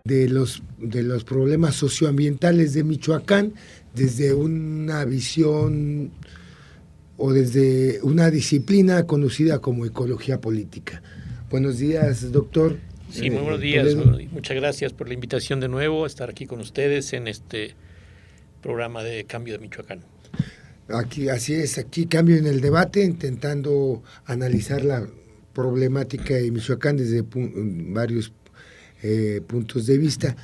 de los problemas socioambientales de Michoacán desde una visión o desde una disciplina conocida como ecología política. Buenos días, doctor. Sí, muy buenos días. Muchas gracias por la invitación de nuevo a estar aquí con ustedes en este programa de Cambio de Michoacán. Aquí, así es, aquí Cambio en el Debate, intentando analizar la problemática de Michoacán desde varios puntos de vista.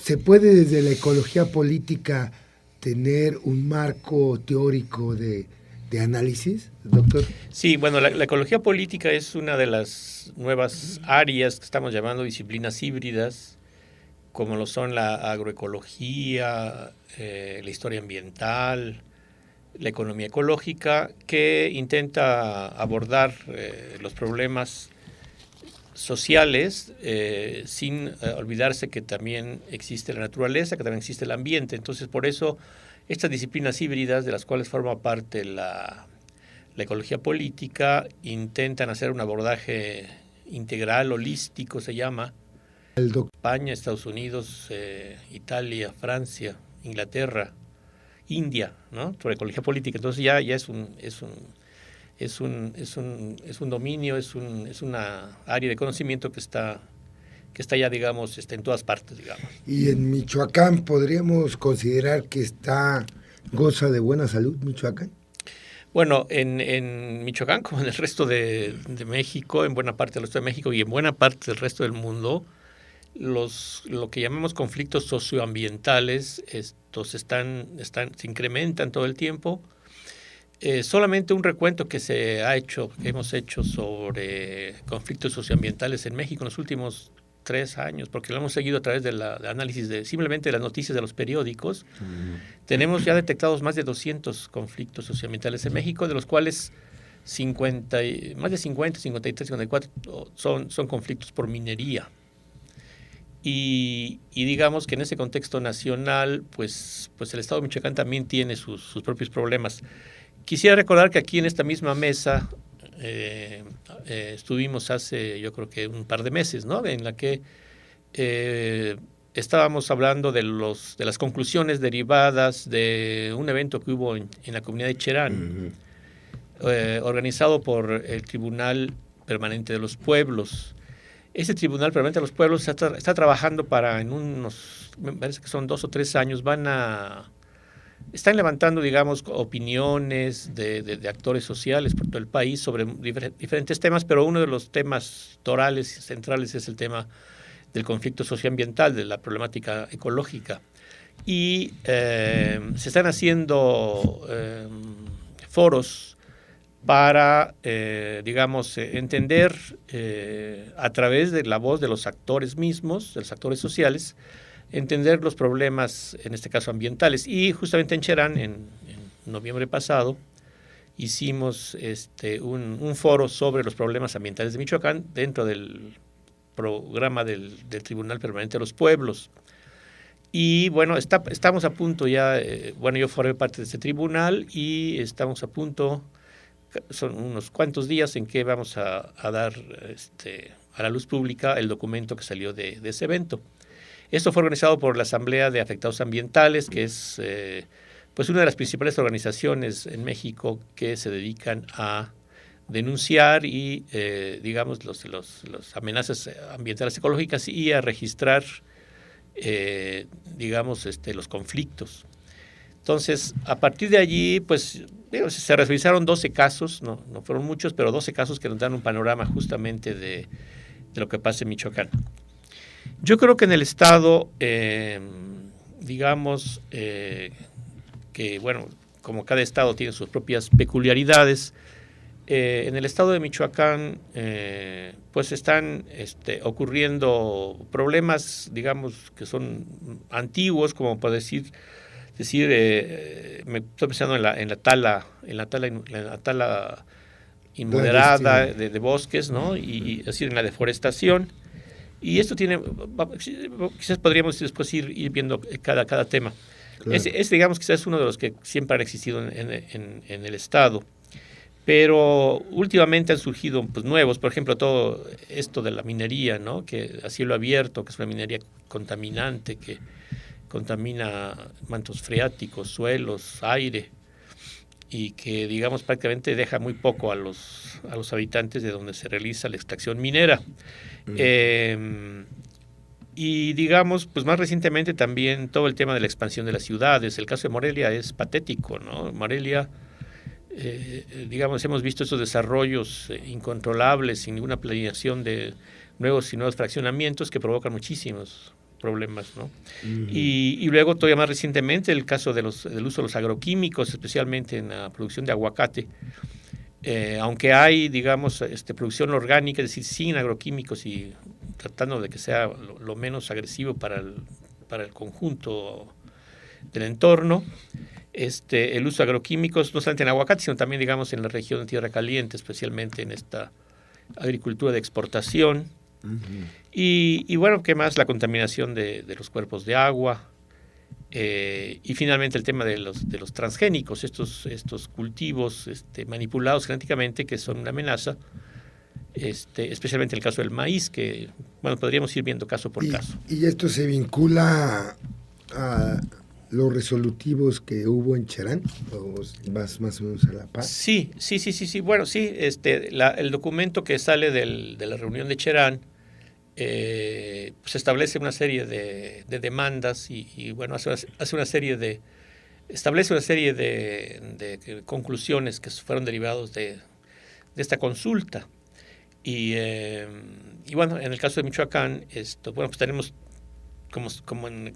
¿Se puede desde la ecología política tener un marco teórico de análisis, doctor? Sí, bueno, la ecología política es una de las nuevas áreas que estamos llamando disciplinas híbridas, como lo son la agroecología, la historia ambiental, la economía ecológica, que intenta abordar los problemas sociales sin olvidarse que también existe la naturaleza, que también existe el ambiente. Entonces, por eso, estas disciplinas híbridas, de las cuales forma parte la ecología política, intentan hacer un abordaje integral, holístico, se llama. España, Estados Unidos, Italia, Francia, Inglaterra, India, ¿no? Sobre ecología política. Entonces ya es un dominio, es una área de conocimiento que está ya, digamos, en todas partes, digamos. Y en Michoacán podríamos considerar que goza de buena salud Michoacán. Bueno, en Michoacán, como en el resto de México, en buena parte del resto de México y en buena parte del resto del mundo, lo que llamamos conflictos socioambientales, estos se incrementan todo el tiempo. Solamente un recuento que hemos hecho sobre conflictos socioambientales en México en los últimos 3 años, porque lo hemos seguido a través del análisis simplemente de las noticias de los periódicos. Tenemos ya detectados más de 200 conflictos socioambientales en México, de los cuales más de 50, 53, 54 son conflictos por minería. Y digamos que en ese contexto nacional, pues el Estado de Michoacán también tiene sus propios problemas. Quisiera recordar que aquí en esta misma mesa estuvimos hace, yo creo que un par de meses, ¿no? En la que estábamos hablando de las conclusiones derivadas de un evento que hubo en la comunidad de Cherán, organizado por el Tribunal Permanente de los Pueblos. Ese Tribunal Permanente de los Pueblos está trabajando me parece que son 2 o 3 años, están levantando, digamos, opiniones de actores sociales por todo el país sobre diferentes temas, pero uno de los temas torales y centrales es el tema del conflicto socioambiental, de la problemática ecológica. Y se están haciendo foros para, digamos, entender a través de la voz de los actores mismos, de los actores sociales, entender los problemas, en este caso ambientales. Y justamente en Cherán, en noviembre pasado, hicimos un foro sobre los problemas ambientales de Michoacán dentro del programa del Tribunal Permanente de los Pueblos. Y bueno, estamos a punto ya, yo formé parte de este tribunal y estamos a punto, son unos cuantos días en que vamos a dar a la luz pública el documento que salió de ese evento. Esto fue organizado por la Asamblea de Afectados Ambientales, que es pues una de las principales organizaciones en México que se dedican a denunciar y, digamos, las amenazas ambientales ecológicas y a registrar, digamos, los conflictos. Entonces, a partir de allí, pues, se revisaron 12 casos, no fueron muchos, pero 12 casos que nos dan un panorama justamente de lo que pasa en Michoacán. Yo creo que en el Estado, digamos, que, bueno, como cada Estado tiene sus propias peculiaridades, en el Estado de Michoacán, pues están ocurriendo problemas, digamos, que son antiguos, como por decir, me estoy pensando en la tala inmoderada de bosques, ¿no? Y es decir, en la deforestación. Y esto quizás podríamos después ir viendo cada tema. Claro. Digamos, quizás es uno de los que siempre han existido en el Estado. Pero últimamente han surgido pues, nuevos, por ejemplo, todo esto de la minería, ¿no? Que a cielo abierto, que es una minería contaminante, que contamina mantos freáticos, suelos, aire, y que, digamos, prácticamente deja muy poco a los habitantes de donde se realiza la extracción minera. Y digamos, pues más recientemente también todo el tema de la expansión de las ciudades. El caso de Morelia es patético, ¿no? Morelia, digamos, hemos visto estos desarrollos incontrolables, sin ninguna planeación de nuevos y nuevos fraccionamientos que provocan muchísimos problemas, ¿no? Y luego todavía más recientemente el caso del uso de los agroquímicos, especialmente en la producción de aguacate. Aunque hay, digamos, producción orgánica, es decir, sin agroquímicos y tratando de que sea lo menos agresivo para el conjunto del entorno, el uso de agroquímicos, no solamente en aguacate, sino también, digamos, en la región de Tierra Caliente, especialmente en esta agricultura de exportación. Y bueno, ¿qué más? La contaminación de los cuerpos de agua. Y finalmente el tema de los transgénicos, estos cultivos manipulados genéticamente que son una amenaza, especialmente el caso del maíz, que bueno, podríamos ir viendo caso por caso. Y esto se vincula a los resolutivos que hubo en Cherán, o vas más o menos a la par. Sí. Bueno, sí, el documento que sale de la reunión de Cherán pues establece una serie de demandas y bueno, establece una serie de conclusiones que fueron derivados de esta consulta. Y bueno, en el caso de Michoacán, bueno, pues tenemos,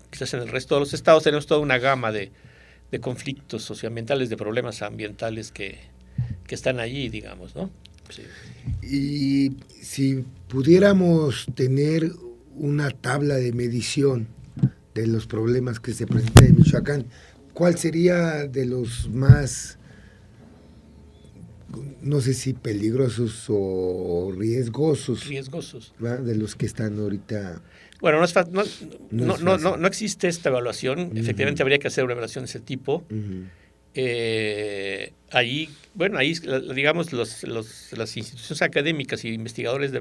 quizás en el resto de los estados, tenemos toda una gama de conflictos socioambientales, de problemas ambientales que están allí, digamos, ¿no? Sí. Y si pudiéramos tener una tabla de medición de los problemas que se presentan en Michoacán, ¿cuál sería de los más, no sé si peligrosos o riesgosos? ¿verdad? De los que están ahorita. Bueno, no existe esta evaluación. Efectivamente habría que hacer una evaluación de ese tipo. Ahí, digamos, las instituciones académicas y investigadores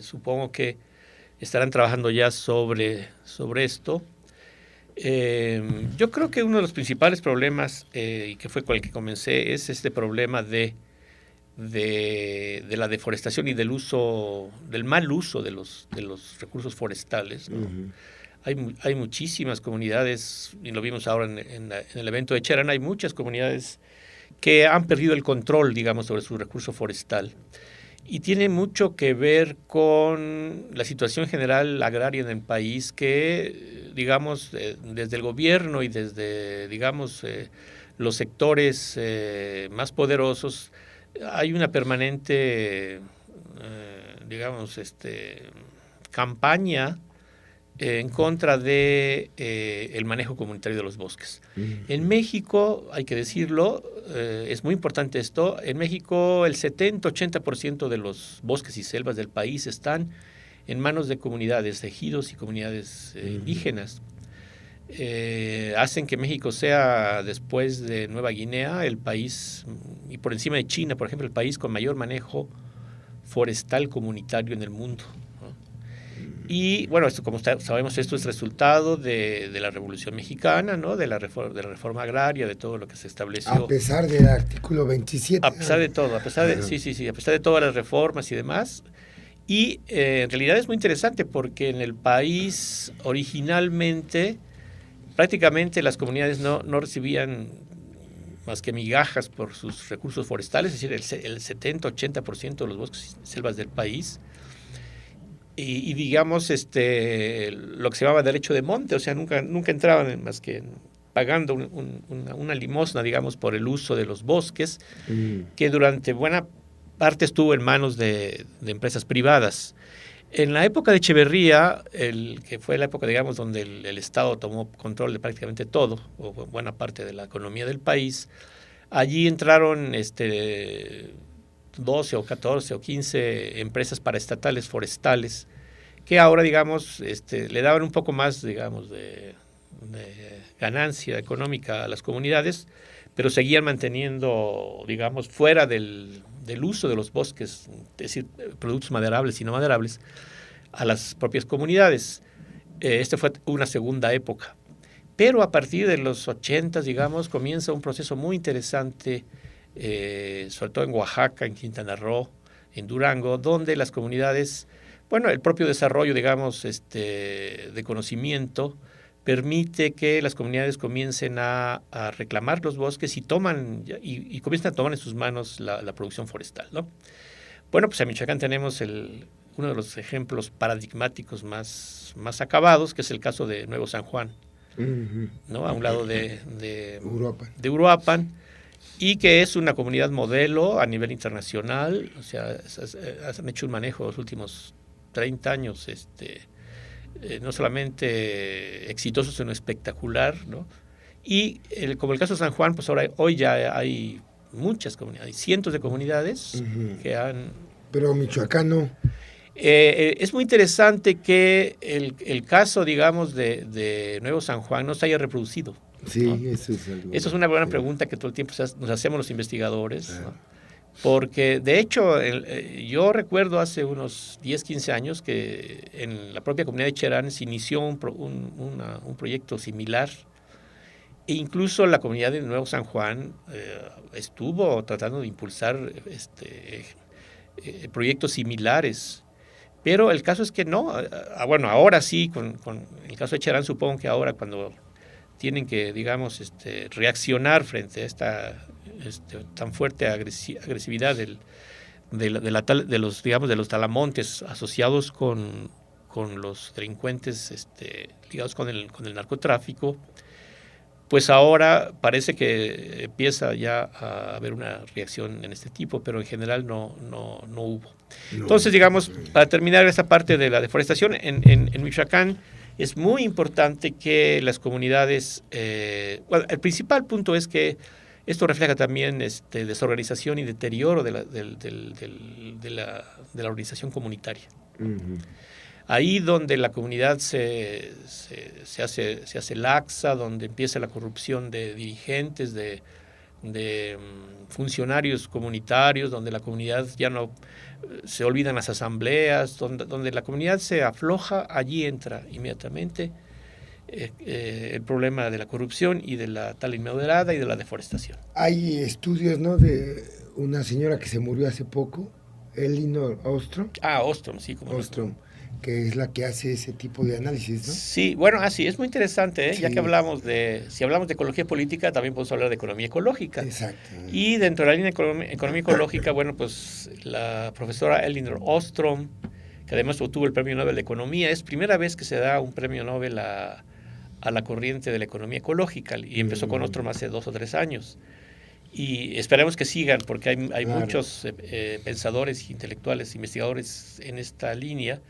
supongo que estarán trabajando ya sobre esto. Yo creo que uno de los principales problemas, y que fue con el que comencé, es este problema de la deforestación y del mal uso de los recursos forestales, ¿no? Hay muchísimas comunidades, y lo vimos ahora en el evento de Cherán, hay muchas comunidades que han perdido el control, digamos, sobre su recurso forestal. Y tiene mucho que ver con la situación general agraria en el país que, digamos, desde el gobierno y desde, digamos, los sectores más poderosos, hay una permanente, digamos, campaña en contra de el manejo comunitario de los bosques. En México, hay que decirlo, es muy importante esto, en México el 70-80% de los bosques y selvas del país están en manos de comunidades, ejidos y comunidades indígenas. Hacen que México sea, después de Nueva Guinea, el país, y por encima de China, por ejemplo, el país con mayor manejo forestal comunitario en el mundo. Y bueno, esto, como sabemos, esto es resultado de la Revolución Mexicana, ¿no? de la reforma agraria, de todo lo que se estableció. A pesar del artículo 27. A pesar de todo, a pesar de todas las reformas y demás. Y en realidad es muy interesante porque en el país originalmente prácticamente las comunidades no recibían más que migajas por sus recursos forestales, es decir, el 70-80% de los bosques y selvas del país. Y digamos, lo que se llamaba derecho de monte, o sea, nunca entraban más que pagando una limosna, digamos, por el uso de los bosques, que durante buena parte estuvo en manos de empresas privadas. En la época de Echeverría, que fue la época, digamos, donde el Estado tomó control de prácticamente todo, o buena parte de la economía del país, allí entraron 12 o 14 o 15 empresas paraestatales forestales que ahora, digamos, le daban un poco más, digamos, de ganancia económica a las comunidades, pero seguían manteniendo, digamos, fuera del del uso de los bosques, es decir, productos maderables y no maderables, a las propias comunidades. Esta fue una segunda época. Pero a partir de los 80, digamos, comienza un proceso muy interesante, sobre todo en Oaxaca, en Quintana Roo, en Durango, donde las comunidades, bueno, el propio desarrollo, digamos, de conocimiento, permite que las comunidades comiencen a reclamar los bosques y comienzan a tomar en sus manos la producción forestal, ¿no? Bueno, pues en Michoacán tenemos uno de los ejemplos paradigmáticos más acabados, que es el caso de Nuevo San Juan, ¿no? A un lado de Uruapan, y que es una comunidad modelo a nivel internacional. O sea, han hecho un manejo los últimos 30 años, no solamente exitoso, sino espectacular, ¿no? Y como el caso de San Juan, pues hoy ya hay muchas comunidades, hay cientos de comunidades que han... Pero Michoacán no. Es muy interesante que el caso, digamos, de Nuevo San Juan no se haya reproducido, Sí, ¿no? eso es algo. Eso es una buena pregunta que todo el tiempo nos hacemos los investigadores, ¿no? Porque, de hecho, yo recuerdo hace unos 10, 15 años que en la propia comunidad de Cherán se inició un proyecto similar, e incluso la comunidad de Nuevo San Juan estuvo tratando de impulsar proyectos similares. Pero el caso es que no. Bueno, ahora sí, con el caso de Cherán, supongo que ahora cuando tienen que, digamos, reaccionar frente a esta tan fuerte agresividad de los talamontes asociados con los delincuentes ligados con el narcotráfico, pues ahora parece que empieza ya a haber una reacción en este tipo, pero en general no hubo. Entonces, digamos, para terminar esta parte de la deforestación, en Michoacán es muy importante que las comunidades... bueno, el principal punto es que esto refleja también desorganización y deterioro de la organización comunitaria. Uh-huh. Ahí donde la comunidad se hace laxa, donde empieza la corrupción de dirigentes, de funcionarios comunitarios, donde la comunidad ya no se olvidan las asambleas, donde la comunidad se afloja, allí entra inmediatamente el problema de la corrupción y de la tala inmoderada y de la deforestación. Hay estudios, ¿no?, de una señora que se murió hace poco, Elinor Ostrom. Ostrom, sí, como Ostrom, que es la que hace ese tipo de análisis, ¿no? Sí, bueno, así es muy interesante, ¿eh? Sí. Ya que si hablamos de ecología política, también podemos hablar de economía ecológica. Exacto. Y dentro de la línea de economía ecológica, bueno, pues la profesora Elinor Ostrom, que además obtuvo el Premio Nobel de Economía, es primera vez que se da un Premio Nobel a la corriente de la economía ecológica, y empezó con Ostrom hace 2 o 3 años. Y esperemos que sigan, porque hay claro, muchos pensadores, intelectuales, investigadores en esta línea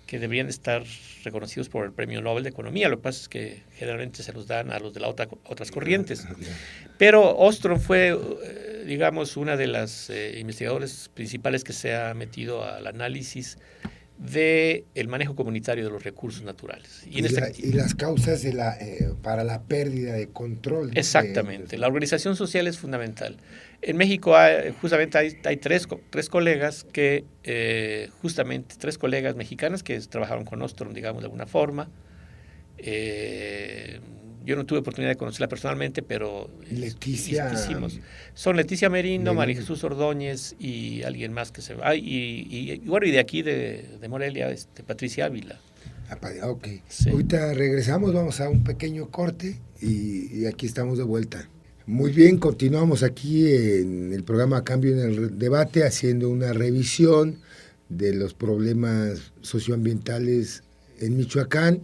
que deberían estar reconocidos por el Premio Nobel de Economía. Lo que pasa es que generalmente se los dan a los de otras corrientes. Pero Ostrom fue, digamos, una de las investigadores principales que se ha metido al análisis del manejo comunitario de los recursos naturales. Y las causas para la pérdida de control. Exactamente. La organización social es fundamental. En México justamente hay tres colegas tres colegas mexicanas que trabajaron con Ostrom, digamos, de alguna forma. Yo no tuve oportunidad de conocerla personalmente, pero hicimos. Son Leticia Merino, María Jesús Ordóñez y alguien más que y de aquí de Morelia, Patricia Ávila. Ok. Sí. Ahorita regresamos, vamos a un pequeño corte y aquí estamos de vuelta. Muy bien, continuamos aquí en el programa Cambio en el Debate, haciendo una revisión de los problemas socioambientales en Michoacán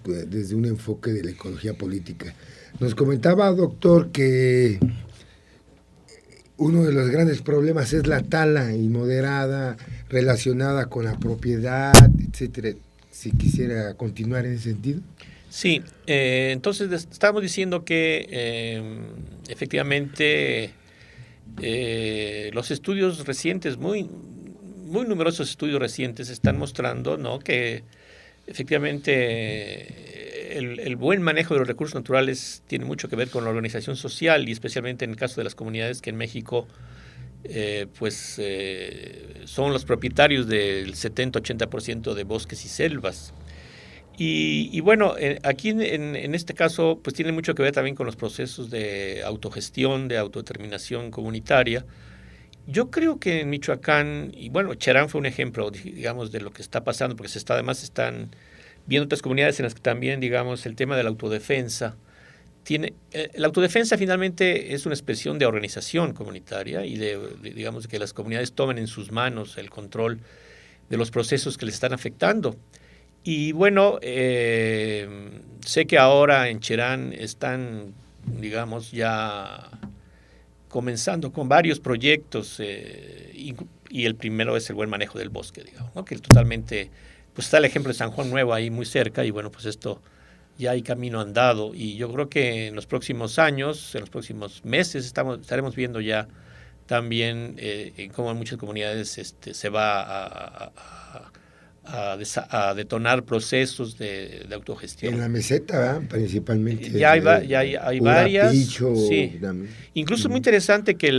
desde un enfoque de la ecología política. Nos comentaba, doctor, que uno de los grandes problemas es la tala inmoderada relacionada con la propiedad, etcétera. Si quisiera continuar en ese sentido. Sí, entonces estábamos diciendo que efectivamente los estudios recientes, muy numerosos estudios recientes, están mostrando, ¿no?, que efectivamente el buen manejo de los recursos naturales tiene mucho que ver con la organización social, y especialmente en el caso de las comunidades que en México son los propietarios del 70-80% de bosques y selvas. Y bueno, aquí en este caso pues tiene mucho que ver también con los procesos de autogestión, de autodeterminación comunitaria. Yo creo que en Michoacán, y bueno, Cherán fue un ejemplo, digamos, de lo que está pasando, porque además están viendo otras comunidades en las que también, digamos, el tema de la autodefensa la autodefensa finalmente es una expresión de organización comunitaria y digamos, que las comunidades tomen en sus manos el control de los procesos que les están afectando. Y bueno, sé que ahora en Cherán están, digamos, ya comenzando con varios proyectos y el primero es el buen manejo del bosque, digamos, ¿no? Que totalmente, pues está el ejemplo de San Juan Nuevo ahí muy cerca y bueno, pues esto ya hay camino andado y yo creo que en los próximos años, en los próximos meses estaremos viendo ya también cómo en muchas comunidades se va a detonar procesos de autogestión. En la meseta, ¿verdad? Principalmente. Ya hay varias. Picho, sí. Incluso es muy interesante que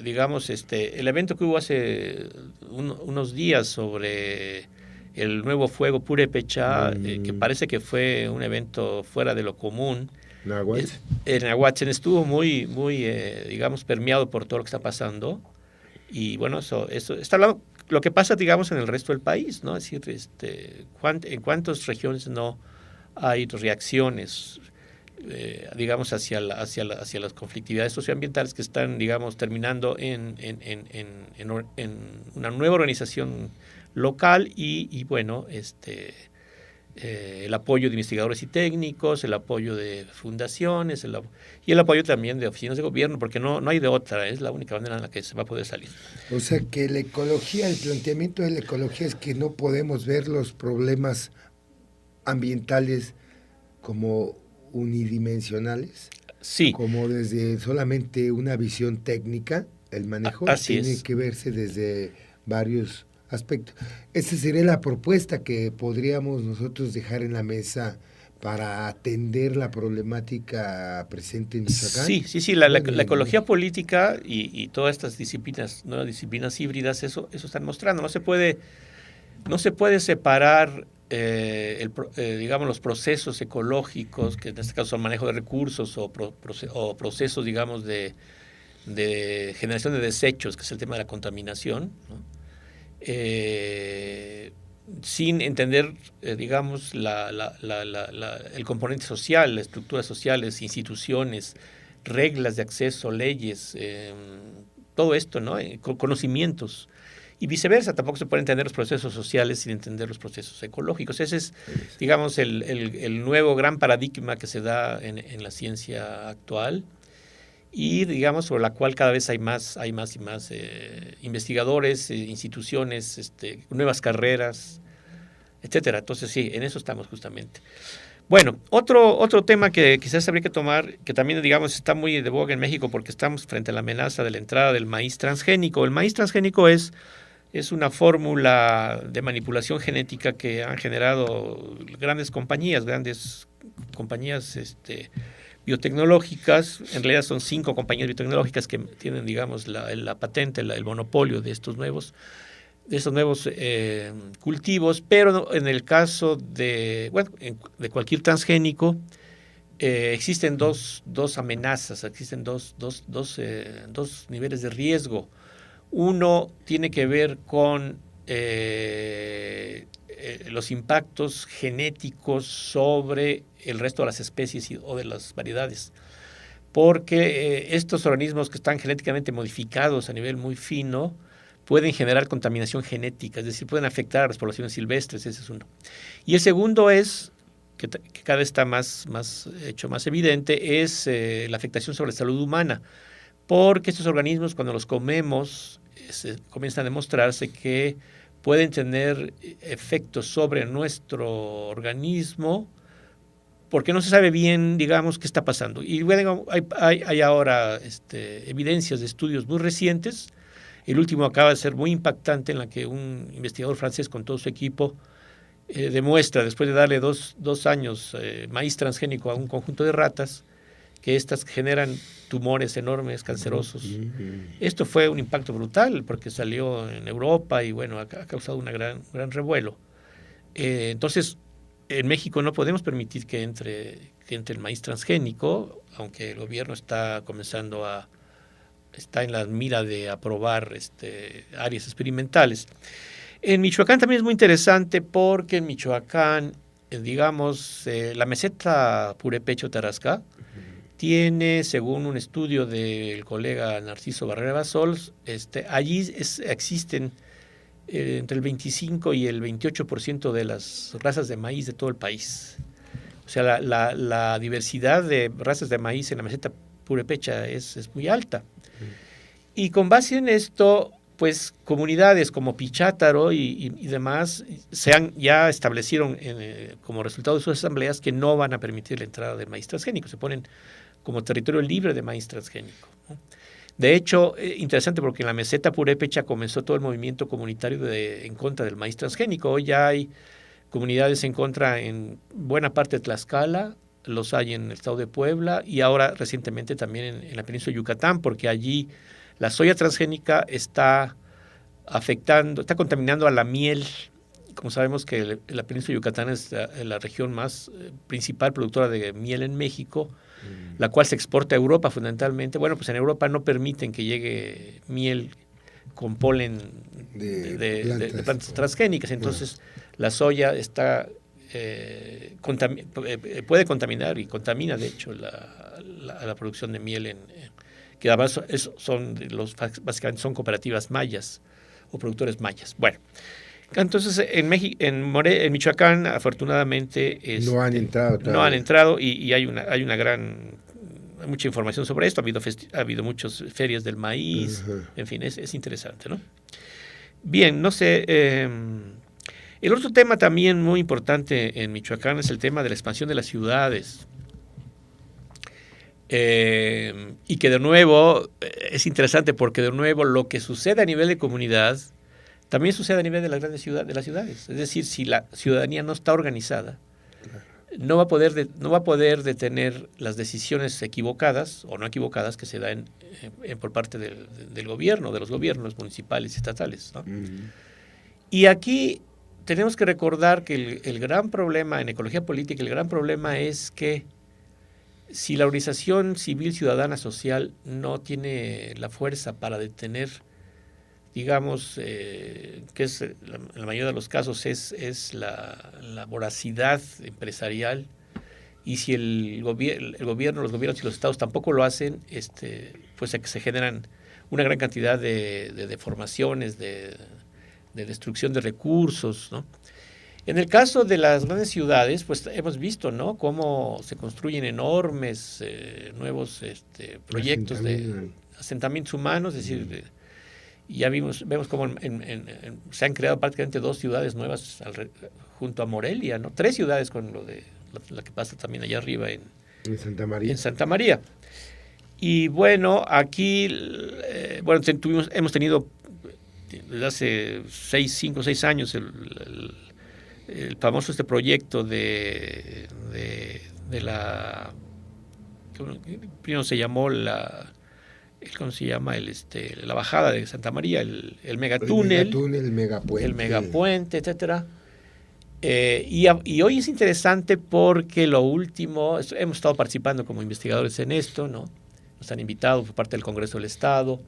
digamos, el evento que hubo hace unos días sobre el nuevo fuego Purépecha, que parece que fue un evento fuera de lo común. En Nahuatzen estuvo muy, digamos, permeado por todo lo que está pasando. Y bueno, eso está hablando lo que pasa, digamos, en el resto del país, ¿no? Es decir, en cuántas regiones no hay reacciones, digamos, hacia las conflictividades socioambientales que están, digamos, terminando en una nueva organización local y bueno, el apoyo de investigadores y técnicos, el apoyo de fundaciones y el apoyo también de oficinas de gobierno, porque no hay de otra, es la única manera en la que se va a poder salir. O sea que la ecología, el planteamiento de la ecología es que no podemos ver los problemas ambientales como unidimensionales, sí, como desde solamente una visión técnica, el manejo tiene que verse desde varios aspectos. Esa sería la propuesta que podríamos nosotros dejar en la mesa para atender la problemática presente en Michoacán. Sí, la ecología política y todas estas disciplinas, nuevas disciplinas híbridas, eso están mostrando. No se puede separar digamos, los procesos ecológicos, que en este caso son manejo de recursos o procesos, digamos, de generación de desechos, que es el tema de la contaminación, ¿no? Sin entender, digamos, el componente social, la estructura social, las instituciones, reglas de acceso, leyes, todo esto, ¿no? Conocimientos. Y viceversa, tampoco se pueden entender los procesos sociales sin entender los procesos ecológicos. Ese es, digamos, el nuevo gran paradigma que se da en la ciencia actual y, digamos, sobre la cual cada vez hay más y más investigadores, instituciones, nuevas carreras, etcétera. Entonces, sí, en eso estamos justamente. Bueno, otro tema que quizás habría que tomar, que también, digamos, está muy de boga en México porque estamos frente a la amenaza de la entrada del maíz transgénico. El maíz transgénico es una fórmula de manipulación genética que han generado grandes compañías biotecnológicas. En realidad son 5 compañías biotecnológicas que tienen, digamos, la patente, el monopolio de estos nuevos cultivos, pero en el caso de cualquier transgénico existen dos amenazas, existen dos niveles de riesgo. Uno tiene que ver con los impactos genéticos sobre el resto de las especies o de las variedades, porque estos organismos que están genéticamente modificados a nivel muy fino pueden generar contaminación genética, es decir, pueden afectar a las poblaciones silvestres, ese es uno. Y el segundo es, que cada vez está más evidente, es la afectación sobre la salud humana, porque estos organismos cuando los comemos comienzan a demostrarse que pueden tener efectos sobre nuestro organismo porque no se sabe bien, digamos, qué está pasando. Y bueno, hay ahora evidencias de estudios muy recientes. El último acaba de ser muy impactante, en la que un investigador francés con todo su equipo demuestra, después de darle dos años maíz transgénico a un conjunto de ratas, que estas generan tumores enormes, cancerosos. Esto fue un impacto brutal porque salió en Europa y bueno, ha causado un gran revuelo. Entonces, en México no podemos permitir que entre el maíz transgénico, aunque el gobierno está en la mira de aprobar áreas experimentales. En Michoacán también es muy interesante porque en Michoacán, digamos, la meseta Purépecha-Tarascá tiene, según un estudio del colega Narciso Barrera Basols, allí existen entre el 25 y el 28% de las razas de maíz de todo el país. O sea, la diversidad de razas de maíz en la meseta Purépecha es muy alta. Y con base en esto, pues comunidades como Pichátaro y demás ya establecieron como resultado de sus asambleas que no van a permitir la entrada del maíz transgénico. Se ponen como territorio libre de maíz transgénico, ¿no? De hecho, interesante porque en la meseta Purépecha comenzó todo el movimiento comunitario en contra del maíz transgénico. Hoy ya hay comunidades en contra en buena parte de Tlaxcala, los hay en el estado de Puebla y ahora recientemente también en la península de Yucatán, porque allí la soya transgénica está contaminando a la miel. Como sabemos que la península de Yucatán es la región más principal productora de miel en México, la cual se exporta a Europa fundamentalmente. Bueno, pues en Europa no permiten que llegue miel con polen de plantas transgénicas. Entonces, la soya puede contaminar y contamina, de hecho, la producción de miel que además básicamente son cooperativas mayas o productores mayas. Bueno, entonces en Michoacán afortunadamente no han entrado todavía. No han entrado y hay mucha información sobre esto. Ha habido muchas ferias del maíz. En fin, es interesante, ¿no? Bien, no sé. El otro tema también muy importante en Michoacán es el tema de la expansión de las ciudades. Y que de nuevo es interesante porque de nuevo lo que sucede a nivel de comunidad también sucede a nivel de las grandes de las ciudades. Es decir, si la ciudadanía no está organizada, no va a poder detener las decisiones equivocadas o no equivocadas que se dan por parte del gobierno, de los gobiernos municipales y estatales, ¿no? Y aquí tenemos que recordar que el gran problema en ecología política, el gran problema es que si la organización civil ciudadana social no tiene la fuerza para detener, digamos, que es en la mayoría de los casos es la voracidad empresarial, y si el gobierno, los gobiernos y los estados tampoco lo hacen, pues se generan una gran cantidad de deformaciones, de destrucción de recursos, ¿no? En el caso de las grandes ciudades, pues hemos visto, ¿no?, cómo se construyen enormes nuevos proyectos de asentamientos humanos, es decir, ya vemos cómo se han creado prácticamente 2 ciudades nuevas junto a Morelia, ¿no? 3 ciudades con lo de la que pasa también allá arriba en Santa María. En Santa María. Y bueno, aquí hemos tenido desde hace 5 o 6 años el famoso proyecto de la, primero se llamó ¿cómo se llama? La bajada de Santa María, el megatúnel, el megapuente, etcétera. Y hoy es interesante porque lo último, hemos estado participando como investigadores en esto, ¿no? Nos han invitado por parte del Congreso del Estado.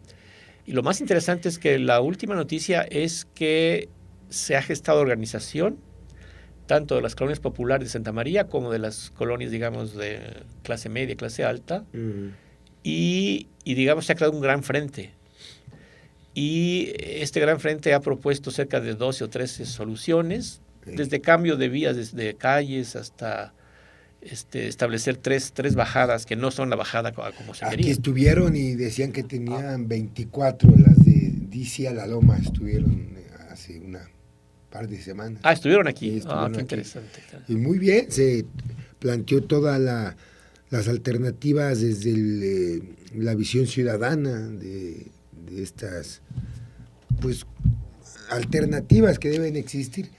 Y lo más interesante es que la última noticia es que se ha gestado organización tanto de las colonias populares de Santa María como de las colonias, digamos, de clase media, clase alta, y digamos, se ha creado un gran frente. Y este gran frente ha propuesto cerca de 12 o 13 soluciones, desde cambio de vías, desde calles hasta establecer tres bajadas que no son la bajada como se quería. Aquí estuvieron y decían que tenían 24, las de DC a la Loma estuvieron hace una par de semanas. Estuvieron aquí. Estuvieron qué aquí. Interesante. Y muy bien, se planteó todas las alternativas desde la visión ciudadana de estas, pues, alternativas que deben existir.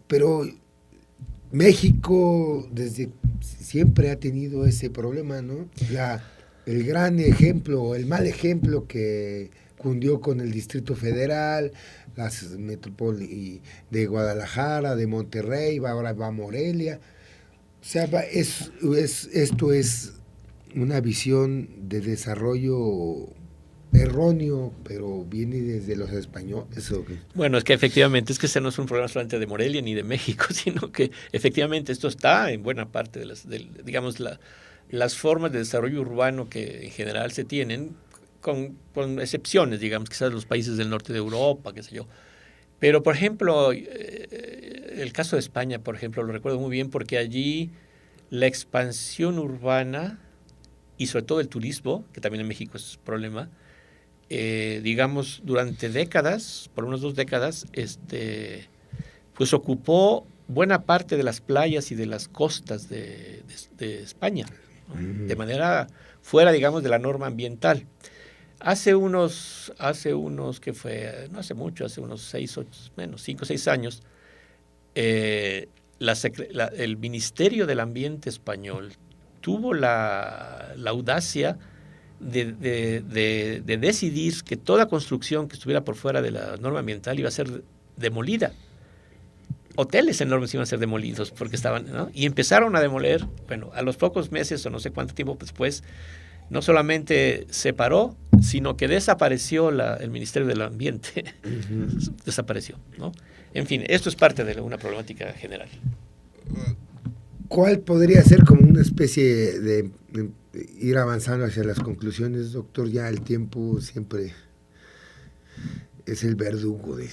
Pero México desde siempre ha tenido ese problema, ¿no? El gran ejemplo, o el mal ejemplo que cundió con el Distrito Federal, las metrópolis de Guadalajara, de Monterrey, ahora va a Morelia. O sea, esto es una visión de desarrollo erróneo, pero viene desde los españoles. Bueno, es que efectivamente, es que ese no es un problema solamente de Morelia ni de México, sino que efectivamente esto está en buena parte de digamos, las formas de desarrollo urbano que en general se tienen, con excepciones, digamos, quizás los países del norte de Europa, qué sé yo. Pero, por ejemplo, el caso de España, por ejemplo, lo recuerdo muy bien porque allí la expansión urbana y sobre todo el turismo, que también en México es problema, digamos, durante décadas, por unas 2 décadas, pues ocupó buena parte de las playas y de las costas de España, ¿no? De manera fuera, digamos, de la norma ambiental. Hace unos que fue, no hace mucho, hace unos 5 o 6 años, el Ministerio del Ambiente español tuvo la audacia de decidir que toda construcción que estuviera por fuera de la norma ambiental iba a ser demolida. Hoteles enormes iban a ser demolidos porque estaban, ¿no? Y empezaron a demoler, bueno, a los pocos meses o no sé cuánto tiempo después, no solamente se paró, sino que desapareció el Ministerio del Ambiente. Desapareció, ¿no? En fin, esto es parte de una problemática general. ¿Cuál podría ser como una especie de ir avanzando hacia las conclusiones, doctor? Ya el tiempo siempre es el verdugo de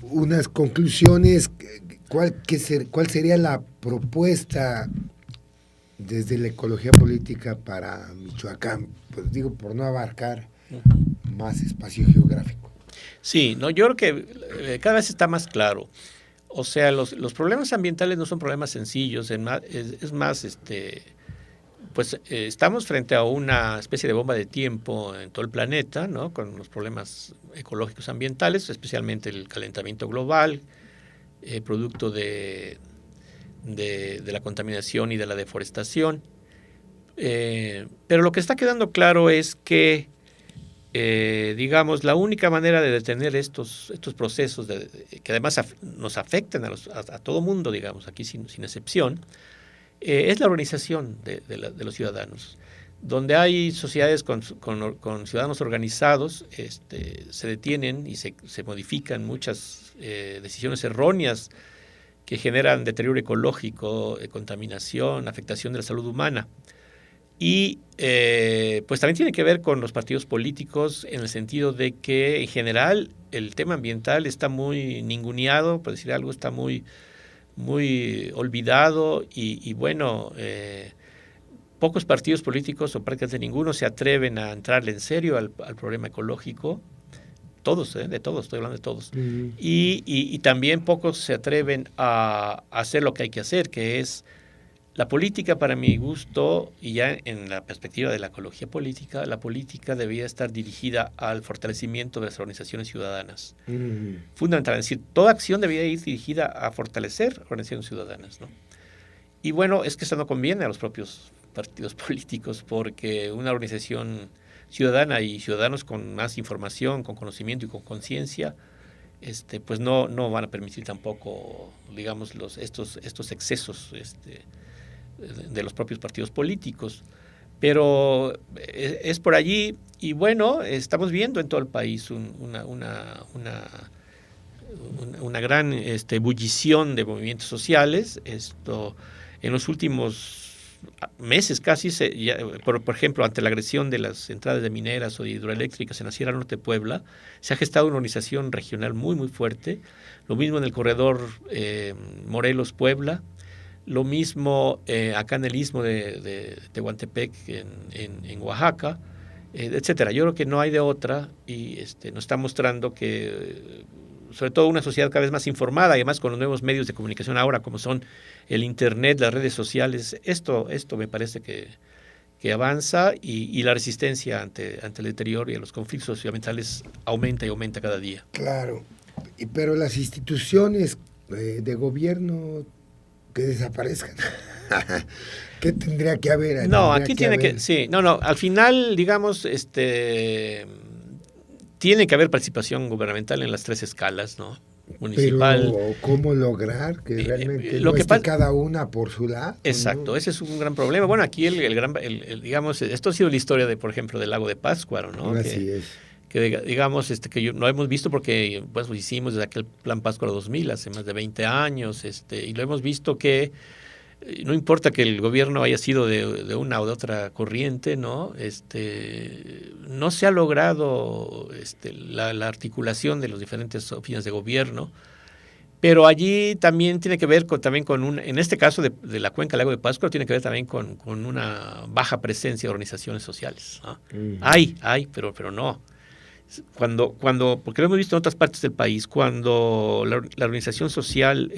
unas conclusiones. ¿Cuál sería la propuesta desde la ecología política para Michoacán? Pues digo, por no abarcar más espacio geográfico. Sí, no, yo creo que cada vez está más claro. O sea, los problemas ambientales no son problemas sencillos, es más, pues estamos frente a una especie de bomba de tiempo en todo el planeta, ¿no? Con los problemas ecológicos ambientales, especialmente el calentamiento global, producto de la contaminación y de la deforestación. Pero lo que está quedando claro es que, digamos, la única manera de detener estos procesos, que además nos afectan a todo mundo, digamos, aquí sin excepción, es la organización de los ciudadanos. Donde hay sociedades con ciudadanos organizados, se detienen y se modifican muchas decisiones erróneas que generan deterioro ecológico, contaminación, afectación de la salud humana. Y pues también tiene que ver con los partidos políticos en el sentido de que en general el tema ambiental está muy ninguneado, por decir algo, está muy olvidado y bueno, pocos partidos políticos o prácticamente ninguno se atreven a entrarle en serio al problema ecológico. Todos, de todos, estoy hablando de todos. Y también pocos se atreven a hacer lo que hay que hacer, que es la política, para mi gusto, y ya en la perspectiva de la ecología política, la política debería estar dirigida al fortalecimiento de las organizaciones ciudadanas. Fundamental, es decir, toda acción debería ir dirigida a fortalecer organizaciones ciudadanas, ¿no? Y bueno, es que eso no conviene a los propios partidos políticos, porque una organización ciudadana y ciudadanos con más información, con conocimiento y con conciencia, pues no van a permitir tampoco, digamos, estos excesos de los propios partidos políticos. Pero es por allí, y bueno, estamos viendo en todo el país una gran ebullición de movimientos sociales. En los últimos meses casi, por ejemplo, ante la agresión de las centrales de mineras o de hidroeléctricas en la Sierra Norte de Puebla, se ha gestado una organización regional muy, muy fuerte. Lo mismo en el corredor Morelos-Puebla. Lo mismo acá en el istmo de Tehuantepec, en Oaxaca, etcétera. Yo creo que no hay de otra y nos está mostrando que, sobre todo una sociedad cada vez más informada, y además con los nuevos medios de comunicación ahora, como son el Internet, las redes sociales, esto me parece que avanza y la resistencia ante el deterioro y a los conflictos socioambientales aumenta y aumenta cada día. Claro, pero las instituciones de gobierno que desaparezcan. ¿Qué tendría que haber? No, aquí tiene que, sí, no, al final, digamos, tiene que haber participación gubernamental en las 3 escalas, ¿no? Municipal. Pero ¿cómo lograr que realmente lo no que esté pasa, cada una por su lado? exacto, ¿no? ese es un gran problema. Bueno, aquí digamos, esto ha sido la historia de, por ejemplo, del lago de Pátzcuaro, ¿no? Así es. Que digamos, que no hemos visto porque pues lo hicimos desde aquel plan Pátzcuaro 2000 hace más de 20 años, y lo hemos visto que no importa que el gobierno haya sido de una o de otra corriente, ¿no? No se ha logrado la articulación de los diferentes oficinas de gobierno, pero allí también tiene que ver en este caso de la cuenca del lago de Pátzcuaro, tiene que ver también con una baja presencia de organizaciones sociales, ¿no? Hay, pero no. Porque lo hemos visto en otras partes del país, cuando la organización social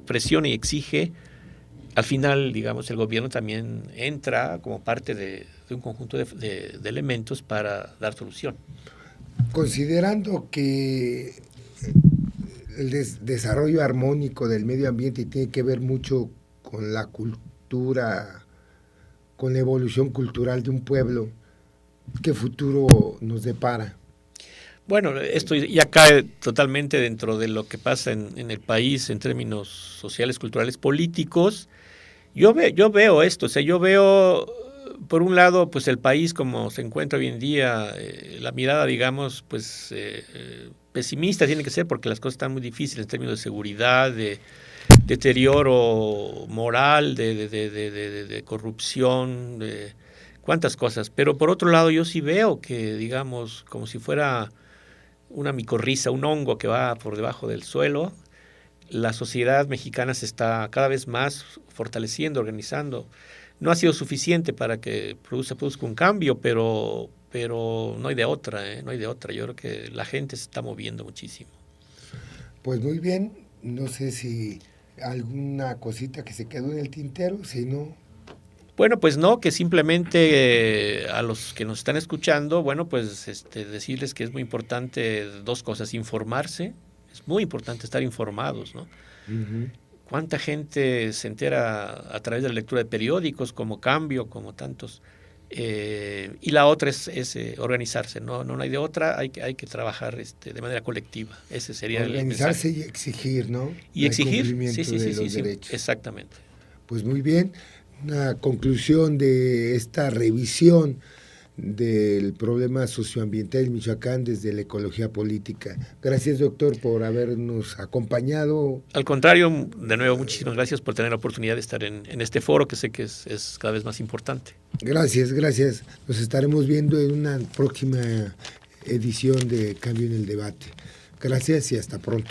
presiona y exige, al final, digamos, el gobierno también entra como parte de un conjunto de elementos para dar solución. Considerando que el desarrollo armónico del medio ambiente tiene que ver mucho con la cultura, con la evolución cultural de un pueblo, ¿qué futuro nos depara? Bueno, esto ya cae totalmente dentro de lo que pasa en el país en términos sociales, culturales, políticos. Yo veo esto, o sea, yo veo, por un lado, pues el país como se encuentra hoy en día, la mirada, digamos, pues pesimista tiene que ser porque las cosas están muy difíciles en términos de seguridad, de deterioro moral, de corrupción, de cuántas cosas. Pero por otro lado, yo sí veo que, digamos, como si fuera una micorriza, un hongo que va por debajo del suelo, la sociedad mexicana se está cada vez más fortaleciendo, organizando. No ha sido suficiente para que produzca un cambio, pero no hay de otra, no hay de otra. Yo creo que la gente se está moviendo muchísimo. Pues muy bien, no sé si alguna cosita que se quedó en el tintero, si no... Bueno, pues no, que simplemente a los que nos están escuchando, bueno, pues decirles que es muy importante 2 cosas: informarse, es muy importante estar informados, ¿no? Uh-huh. ¿Cuánta gente se entera a través de la lectura de periódicos, como Cambio, como tantos? Y la otra es organizarse, no hay de otra, hay que trabajar de manera colectiva. Ese sería organizarse el mensaje. Y exigir, ¿no? Y exigir, el cumplimiento de los derechos. Exactamente. Pues muy bien, una conclusión de esta revisión del problema socioambiental en Michoacán desde la ecología política. Gracias, doctor, por habernos acompañado. Al contrario, de nuevo, muchísimas gracias por tener la oportunidad de estar en este foro que sé que es cada vez más importante. Gracias. Nos estaremos viendo en una próxima edición de Cambio en el Debate. Gracias y hasta pronto.